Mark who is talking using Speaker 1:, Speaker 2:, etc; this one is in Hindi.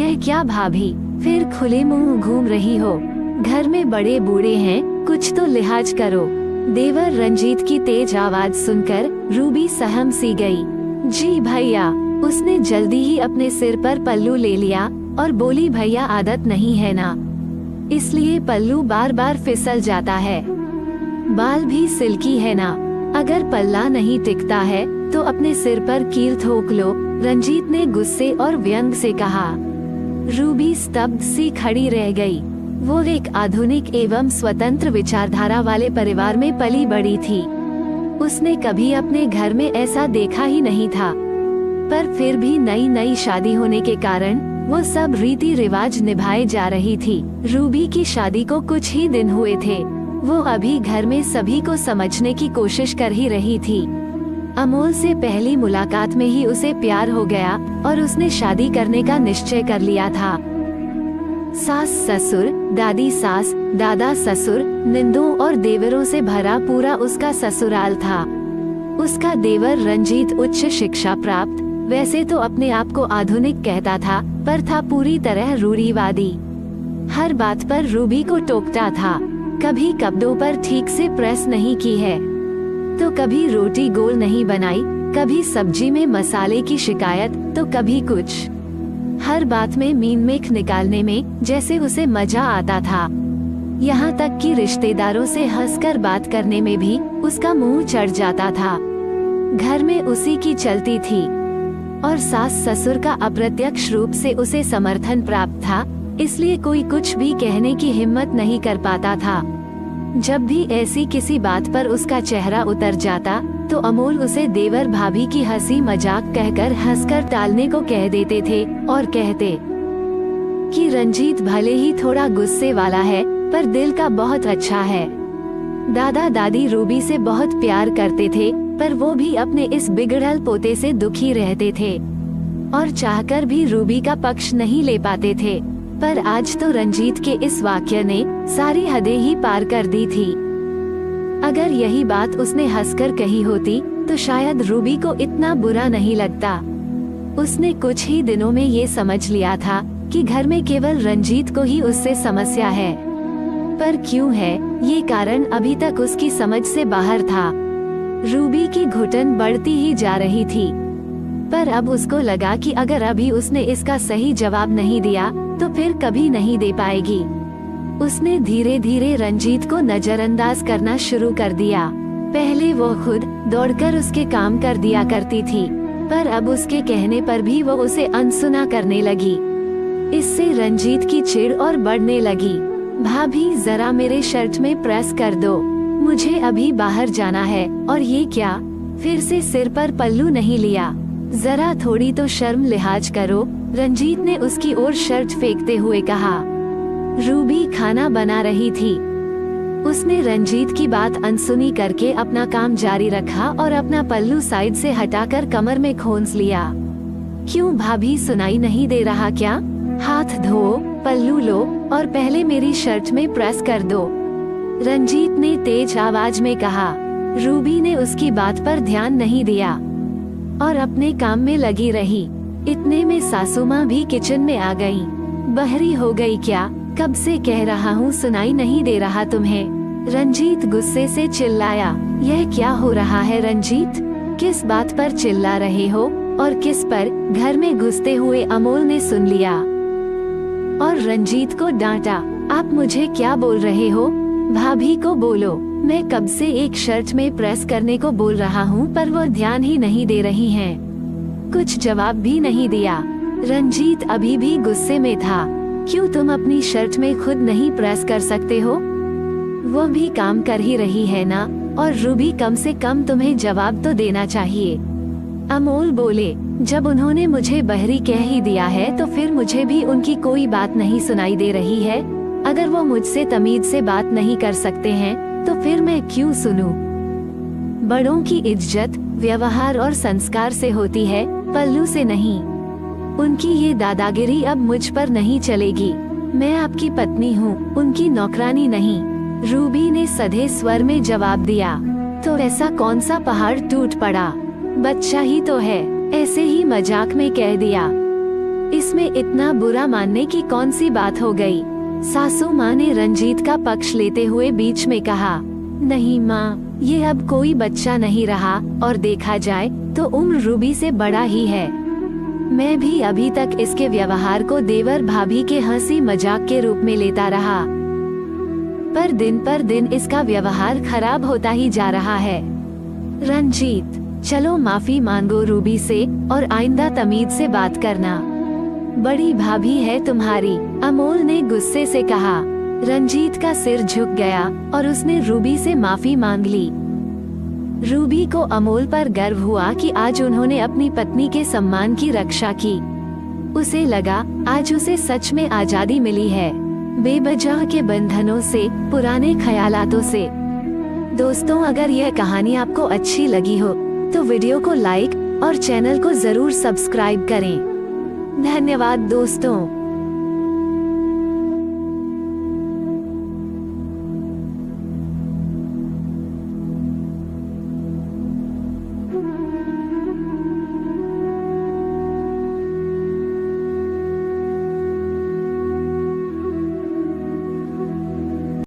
Speaker 1: यह क्या भाभी, फिर खुले मुंह घूम रही हो? घर में बड़े बूढ़े हैं, कुछ तो लिहाज करो। देवर रंजीत की तेज आवाज सुनकर रूबी सहम सी गई। जी भैया। उसने जल्दी ही अपने सिर पर पल्लू ले लिया और बोली, भैया आदत नहीं है ना, इसलिए पल्लू बार बार फिसल जाता है। बाल भी सिल्की है ना, अगर पल्ला नहीं टिकता है तो अपने सिर पर कील ठोक लो, रंजीत ने गुस्से और व्यंग से कहा। रूबी स्तब्ध सी खड़ी रह गई। वो एक आधुनिक एवं स्वतंत्र विचारधारा वाले परिवार में पली बड़ी थी। उसने कभी अपने घर में ऐसा देखा ही नहीं था, पर फिर भी नई नई शादी होने के कारण वो सब रीति रिवाज निभाए जा रही थी। रूबी की शादी को कुछ ही दिन हुए थे। वो अभी घर में सभी को समझने की कोशिश कर ही रही थी। अमोल से पहली मुलाकात में ही उसे प्यार हो गया और उसने शादी करने का निश्चय कर लिया था। सास ससुर, दादी सास, दादा ससुर, निंदों और देवरों से भरा पूरा उसका ससुराल था। उसका देवर रंजीत उच्च शिक्षा प्राप्त, वैसे तो अपने आप को आधुनिक कहता था, पर था पूरी तरह रूढ़िवादी। हर बात पर रूबी को टोकता था। कभी कपड़ों पर ठीक से प्रेस नहीं की है, तो कभी रोटी गोल नहीं बनाई, कभी सब्जी में मसाले की शिकायत, तो कभी कुछ। हर बात में मीन मेख निकालने में जैसे उसे मजा आता था। यहाँ तक कि रिश्तेदारों से हंसकर बात करने में भी उसका मुंह चढ़ जाता था। घर में उसी की चलती थी और सास ससुर का अप्रत्यक्ष रूप से उसे समर्थन प्राप्त था, इसलिए कोई कुछ भी कहने की हिम्मत नहीं कर पाता था। जब भी ऐसी किसी बात पर उसका चेहरा उतर जाता तो अमोल उसे देवर भाभी की हंसी मजाक कहकर हंसकर टालने को कह देते थे और कहते कि रंजीत भले ही थोड़ा गुस्से वाला है, पर दिल का बहुत अच्छा है। दादा दादी रूबी से बहुत प्यार करते थे, पर वो भी अपने इस बिगड़ल पोते से दुखी रहते थे और चाहकर भी रूबी का पक्ष नहीं ले पाते थे। पर आज तो रंजीत के इस वाक्य ने सारी हदें ही पार कर दी थी। अगर यही बात उसने हंसकर कही होती तो शायद रूबी को इतना बुरा नहीं लगता। उसने कुछ ही दिनों में ये समझ लिया था कि घर में केवल रंजीत को ही उससे समस्या है, पर क्यों है ये कारण अभी तक उसकी समझ से बाहर था। रूबी की घुटन बढ़ती ही जा रही थी, पर अब उसको लगा कि अगर अभी उसने इसका सही जवाब नहीं दिया तो फिर कभी नहीं दे पाएगी। उसने धीरे धीरे रंजीत को नजरअंदाज करना शुरू कर दिया। पहले वो खुद दौड़कर उसके काम कर दिया करती थी, पर अब उसके कहने पर भी वो उसे अनसुना करने लगी। इससे रंजीत की चिढ़ और बढ़ने लगी। भाभी जरा मेरे शर्ट में प्रेस कर दो, मुझे अभी बाहर जाना है। और ये क्या, फिर से सिर पर पल्लू नहीं लिया? जरा थोड़ी तो शर्म लिहाज करो, रंजीत ने उसकी ओर शर्ट फेंकते हुए कहा। रूबी खाना बना रही थी। उसने रंजीत की बात अनसुनी करके अपना काम जारी रखा और अपना पल्लू साइड से हटाकर कमर में खोंस लिया। क्यों भाभी, सुनाई नहीं दे रहा क्या? हाथ धो, पल्लू लो और पहले मेरी शर्ट में प्रेस कर दो, रंजीत ने तेज आवाज में कहा। रूबी ने उसकी बात पर ध्यान नहीं दिया और अपने काम में लगी रही। इतने में सासू माँ भी किचन में आ गईं। बहरी हो गई क्या? कब से कह रहा हूँ सुनाई नहीं दे रहा तुम्हें? रंजीत गुस्से से चिल्लाया। यह क्या हो रहा है रंजीत? किस बात पर चिल्ला रहे हो और किस पर? घर में घुसते हुए अमोल ने सुन लिया और रंजीत को डांटा। आप मुझे क्या बोल रहे हो? भाभी को बोलो। मैं कब से एक शर्ट में प्रेस करने को बोल रहा हूँ, पर वो ध्यान ही नहीं दे रही हैं। कुछ जवाब भी नहीं दिया। रंजीत अभी भी गुस्से में था। क्यों तुम अपनी शर्ट में खुद नहीं प्रेस कर सकते हो? वो भी काम कर ही रही है ना, और रूबी कम से कम तुम्हें जवाब तो देना चाहिए। अमोल बोले, जब उन्होंने मुझे बहरी कह ही दिया है तो फिर मुझे भी उनकी कोई बात नहीं सुनाई दे रही है। अगर वो मुझसे तमीज से बात नहीं कर सकते हैं तो फिर मैं क्यों सुनूं? बड़ों की इज्जत व्यवहार और संस्कार से होती है, पल्लू से नहीं। उनकी ये दादागिरी अब मुझ पर नहीं चलेगी। मैं आपकी पत्नी हूँ, उनकी नौकरानी नहीं। रूबी ने सधे स्वर में जवाब दिया। तो ऐसा कौन सा पहाड़ टूट पड़ा? बच्चा ही तो है, ऐसे ही मजाक में कह दिया। इसमें इतना बुरा मानने की कौन सी बात हो गई? सासू माँ ने रंजीत का पक्ष लेते हुए बीच में कहा, नहीं माँ, ये अब कोई बच्चा नहीं रहा और देखा जाए तो उम्र रूबी से बड़ा ही है। मैं भी अभी तक इसके व्यवहार को देवर भाभी के हंसी मजाक के रूप में लेता रहा, पर दिन इसका व्यवहार खराब होता ही जा रहा है। रंजीत, चलो माफी मांगो रूबी से और आइंदा तमीज से बात करना। बड़ी भाभी है तुम्हारी, अमोल ने गुस्से से कहा। रंजीत का सिर झुक गया और उसने रूबी से माफी मांग ली। रूबी को अमोल पर गर्व हुआ कि आज उन्होंने अपनी पत्नी के सम्मान की रक्षा की। उसे लगा आज उसे सच में आजादी मिली है, बेवजह के बंधनों से, पुराने ख्यालातों से। दोस्तों, अगर यह कहानी आपको अच्छी लगी हो तो वीडियो को लाइक और चैनल को जरूर सब्सक्राइब करें। धन्यवाद दोस्तों।